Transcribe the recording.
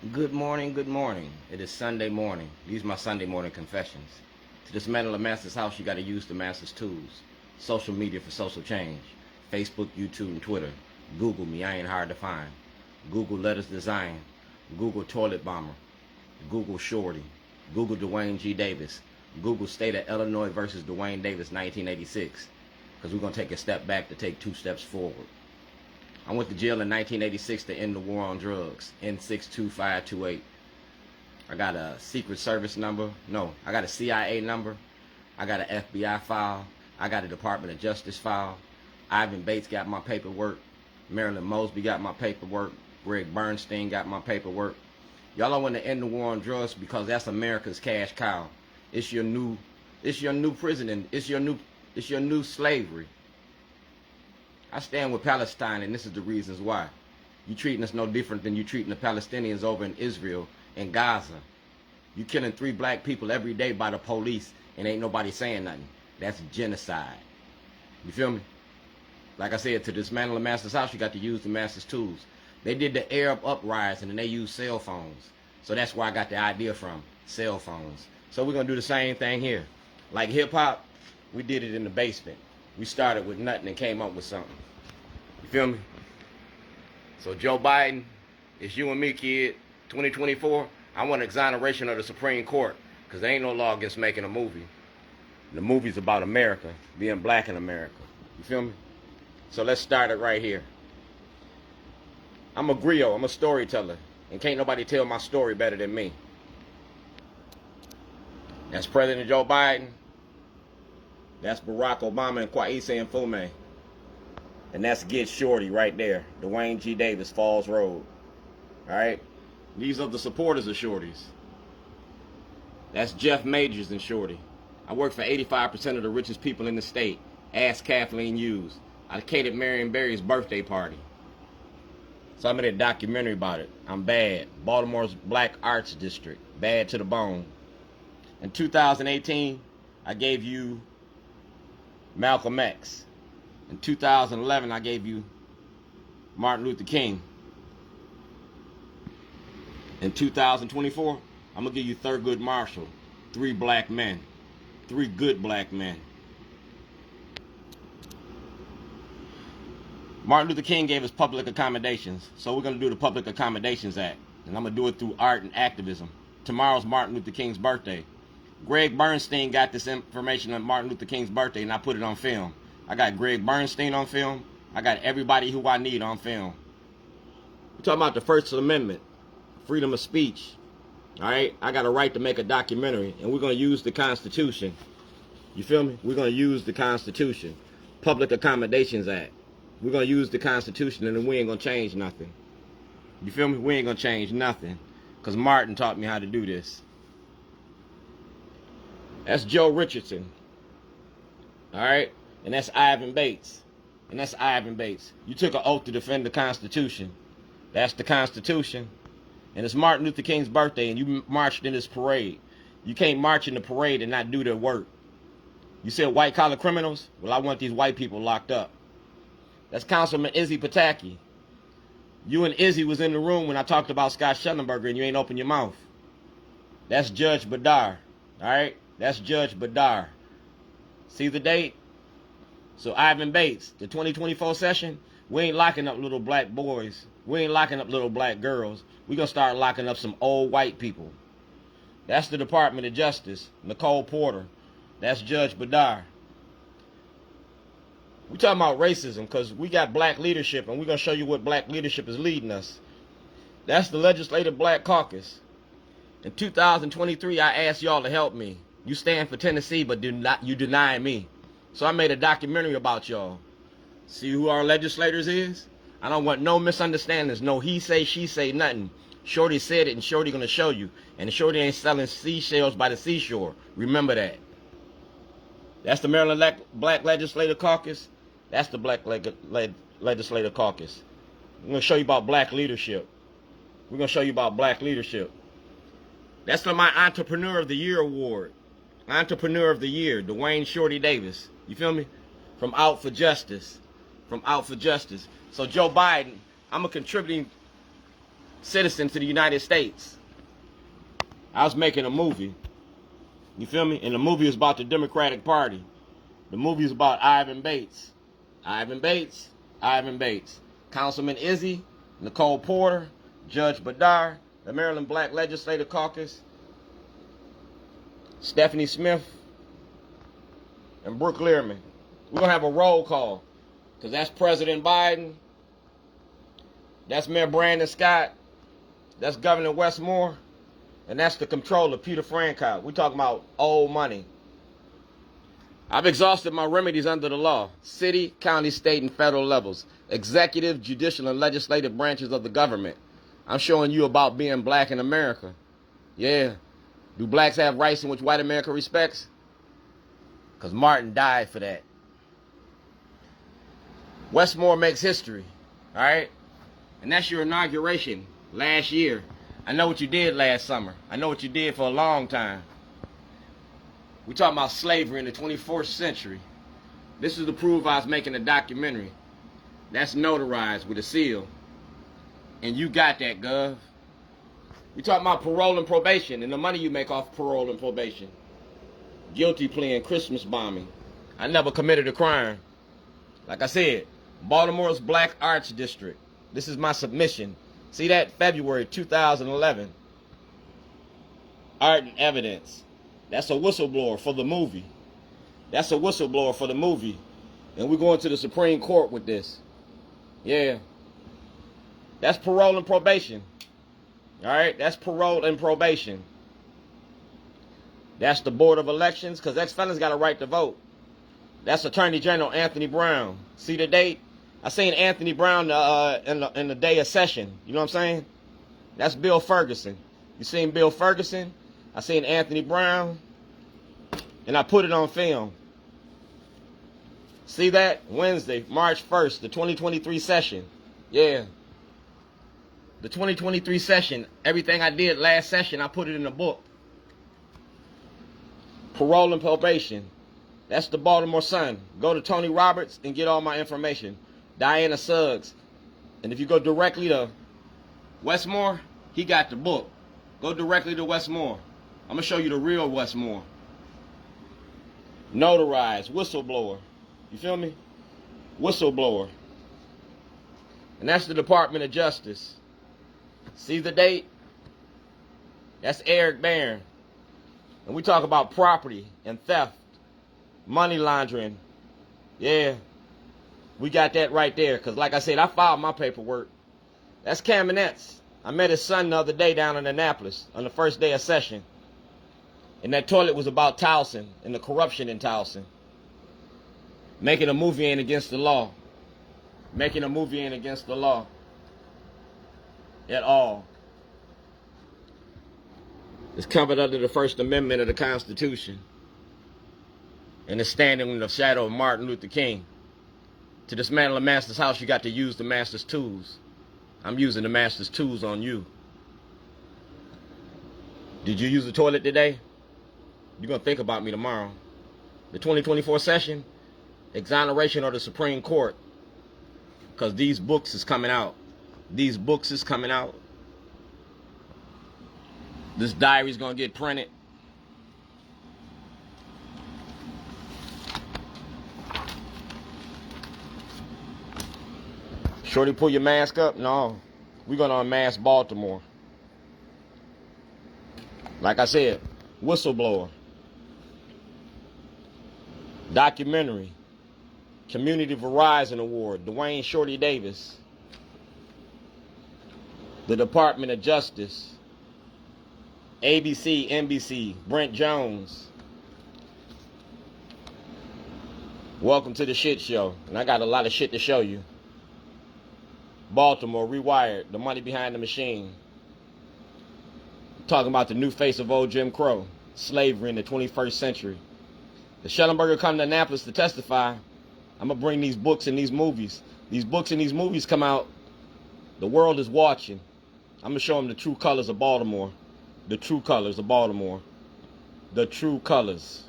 Good morning, good morning. It is Sunday morning. These are my Sunday morning confessions. To dismantle a master's house, you got to use the master's tools. Social media for social change. Facebook, YouTube, and Twitter. Google me, I ain't hard to find. Google letters design. Google toilet bomber. Google shorty. Google Dwayne G. Davis. Google state of Illinois versus Dwayne Davis, 1986. Because we're going to take a step back to take 2 steps forward. I went to jail in 1986 to end the war on drugs, N62528. I got a Secret Service number. No, I got a CIA number. I got an FBI file. I got a Department of Justice file. Ivan Bates got my paperwork. Marilyn Mosby got my paperwork. Greg Bernstein got my paperwork. Y'all don't want to end the war on drugs because that's America's cash cow. It's your new prison and it's your new slavery. I stand with Palestine, and this is the reasons why. You treating us no different than you treating the Palestinians over in Israel and Gaza. You killing 3 black people every day by the police, and ain't nobody saying nothing. That's genocide. You feel me? Like I said, to dismantle the master's house, you got to use the master's tools. They did the Arab uprising, and they used cell phones. So that's where I got the idea from, cell phones. So we're going to do the same thing here. Like hip-hop, we did it in the basement. We started with nothing and came up with something. You feel me? So Joe Biden, it's you and me, kid. 2024, I want exoneration of the Supreme Court because there ain't no law against making a movie. The movie's about America, being black in America. You feel me? So let's start it right here. I'm a griot. I'm a storyteller. And can't nobody tell my story better than me. That's President Joe Biden. That's Barack Obama and Kwesi Nkrumah. And that's Get Shorty right there. Dwayne G. Davis, Falls Road. Alright? These are the supporters of Shorties. That's Jeff Majors and Shorty. I work for 85% of the richest people in the state. Ask Kathleen Hughes. I catered Marion Barry's birthday party. So I made a documentary about it. I'm bad. Baltimore's Black Arts District. Bad to the bone. In 2018, I gave you Malcolm X. In 2011, I gave you Martin Luther King. In 2024, I'm going to give you Thurgood Marshall. 3 black men. 3 good black men. Martin Luther King gave us public accommodations. So we're going to do the Public Accommodations Act. And I'm going to do it through art and activism. Tomorrow's Martin Luther King's birthday. Greg Bernstein got this information on Martin Luther King's birthday, and I put it on film. I got Greg Bernstein on film. I got everybody who I need on film. We're talking about the First Amendment, freedom of speech. All right? I got a right to make a documentary, and we're going to use the Constitution. You feel me? We're going to use the Constitution. Public Accommodations Act. We're going to use the Constitution, and then we ain't going to change nothing. You feel me? We ain't going to change nothing, because Martin taught me how to do this. That's Joe Richardson. All right? And that's Ivan Bates. And that's Ivan Bates. You took an oath to defend the Constitution. That's the Constitution. And it's Martin Luther King's birthday, and you marched in this parade. You can't march in the parade and not do their work. You said white-collar criminals? Well, I want these white people locked up. That's Councilman Izzy Pataki. You and Izzy was in the room when I talked about Scott Shellenberger, and you ain't open your mouth. That's Judge Badar. All right? That's Judge Badar. See the date? So Ivan Bates, the 2024 session, we ain't locking up little black boys. We ain't locking up little black girls. We're going to start locking up some old white people. That's the Department of Justice, Nicole Porter. That's Judge Badar. We're talking about racism because we got black leadership, and we're going to show you what black leadership is leading us. That's the Legislative Black Caucus. In 2023, I asked y'all to help me. You stand for Tennessee, but you deny me. So I made a documentary about y'all. See who our legislators is? I don't want no misunderstandings, no he say, she say, nothing. Shorty said it, and Shorty gonna show you. And Shorty ain't selling seashells by the seashore. Remember that. That's the Maryland Black Legislative Caucus. That's the Black Legislative Caucus. We're gonna show you about black leadership. We're gonna show you about black leadership. That's for my Entrepreneur of the Year award. Entrepreneur of the Year, Dwayne Shorty Davis. You feel me? From Out for Justice. From Out for Justice. So Joe Biden, I'm a contributing citizen to the United States. I was making a movie. You feel me? And the movie was about the Democratic Party. The movie was about Ivan Bates. Ivan Bates. Ivan Bates. Councilman Izzy, Nicole Porter, Judge Badar, the Maryland Black Legislative Caucus, Stephanie Smith, and Brooke Learman. We're going to have a roll call. Because that's President Biden. That's Mayor Brandon Scott. That's Governor Westmore. And that's the controller, Peter Frankout. We're talking about old money. I've exhausted my remedies under the law. City, county, state, and federal levels. Executive, judicial, and legislative branches of the government. I'm showing you about being black in America. Yeah. Do blacks have rights in which white America respects? Because Martin died for that. Westmore makes history. All right? And that's your inauguration last year. I know what you did last summer. I know what you did for a long time. We're talking about slavery in the 24th century. This is to prove I was making a documentary. That's notarized with a seal. And you got that, Gov. We're talking about parole and probation and the money you make off parole and probation. Guilty plea and Christmas bombing. I never committed a crime. Like I said, Baltimore's Black Arts District. This is my submission. See that? February 2011. Art and evidence. That's a whistleblower for the movie. That's a whistleblower for the movie. And we're going to the Supreme Court with this. Yeah. That's parole and probation. All right? That's parole and probation. That's the Board of Elections, because ex-felons got a right to vote. That's Attorney General Anthony Brown. See the date? I seen Anthony Brown in the day of session. You know what I'm saying? That's Bill Ferguson. You seen Bill Ferguson? I seen Anthony Brown. And I put it on film. See that? Wednesday, March 1st, the 2023 session. Yeah. The 2023 session. Everything I did last session, I put it in the book. Parole and probation. That's the Baltimore Sun. Go to Tony Roberts and get all my information. Diana Suggs. And if you go directly to Westmore, he got the book. Go directly to Westmore. I'm going to show you the real Westmore. Notarized. Whistleblower. You feel me? Whistleblower. And that's the Department of Justice. See the date? That's Eric Barron. And we talk about property and theft. Money laundering. Yeah. We got that right there. Because like I said, I filed my paperwork. That's Kamenetz. I met his son the other day down in Annapolis on the first day of session. And that toilet was about Towson and the corruption in Towson. Making a movie ain't against the law. Making a movie ain't against the law. At all. It's covered under the First Amendment of the Constitution. And it's standing in the shadow of Martin Luther King. To dismantle a master's house, you got to use the master's tools. I'm using the master's tools on you. Did you use the toilet today? You're going to think about me tomorrow. The 2024 session, exoneration or the Supreme Court. Because these books is coming out. These books is coming out. This diary's going to get printed. Shorty, pull your mask up? No. We're going to unmask Baltimore. Like I said, whistleblower. Documentary. Community Verizon Award. Dwayne Shorty Davis. The Department of Justice. ABC, NBC. Brent Jones. Welcome to the shit show. And I got a lot of shit to show you. Baltimore, Rewired, the money behind the machine. Talking about the new face of old Jim Crow. Slavery in the 21st century. If Shellenberger come to Annapolis to testify, I'm going to bring these books and these movies. These books and these movies come out. The world is watching. I'm going to show them the true colors of Baltimore. The true colors of Baltimore. The true colors.